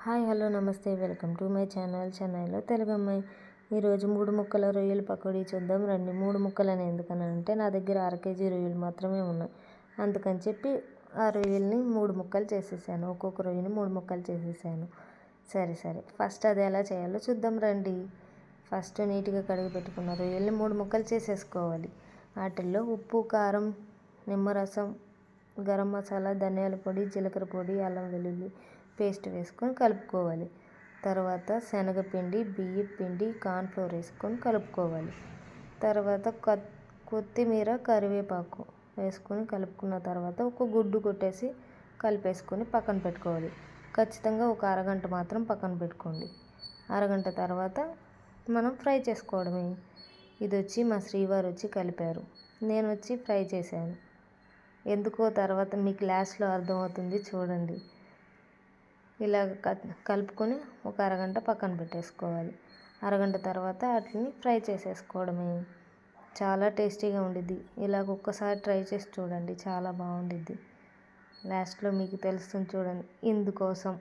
Hi hello నమస్తే welcome to my ఛానల్లో తెలుగు అమ్మాయి. ఈరోజు 3 ముక్కల రొయ్యల పకోడీ చూద్దాం రండి. 3 ముక్కలని ఎందుకనంటే నా దగ్గర 1/2 కేజీ రొయ్యలు మాత్రమే ఉన్నాయి. అందుకని చెప్పి ఆ రొయ్యల్ని 3 ముక్కలు చేసేసాను. ఒక్కొక్క రొయ్యని 3 ముక్కలు చేసేసాను. సరే ఫస్ట్ అది ఎలా చేయాలో చూద్దాం రండి. ఫస్ట్ నీట్గా కడిగి పెట్టుకున్న రొయ్యల్ని 3 ముక్కలు చేసేసుకోవాలి. వాటిల్లో ఉప్పు, కారం, నిమ్మరసం, గరం మసాలా, ధనియాల పొడి, జీలకర్ర పొడి, అల్లం వెల్లుల్లి పేస్ట్ వేసుకొని కలుపుకోవాలి. తర్వాత శనగపిండి, బియ్యం పిండి, కార్న్ఫ్లోర్ వేసుకొని కలుపుకోవాలి. తర్వాత కొత్తిమీర, కరివేపాకు వేసుకొని కలుపుకున్న తర్వాత ఒక గుడ్డు కొట్టేసి కలిపేసుకొని పక్కన పెట్టుకోవాలి. ఖచ్చితంగా ఒక అరగంట మాత్రం పక్కన పెట్టుకోండి. అరగంట తర్వాత మనం ఫ్రై చేసుకోవడమే. ఇది వచ్చి మా శ్రీవారు వచ్చి కలిపారు, నేను వచ్చి ఫ్రై చేశాను. ఎందుకో తర్వాత మీకు లాస్ట్లో అర్థమవుతుంది చూడండి. ఇలా కలుపుకొని ఒక అరగంట పక్కన పెట్టేసుకోవాలి. అరగంట తర్వాత వాటిని ఫ్రై చేసేసుకోవడమే. చాలా టేస్టీగా ఉండిద్ది. ఇలాగ ఒక్కసారి ట్రై చేసి చూడండి, చాలా బాగుండిద్ది. లాస్ట్లో మీకు తెలుస్తుంది చూడండి. ఇందుకోసం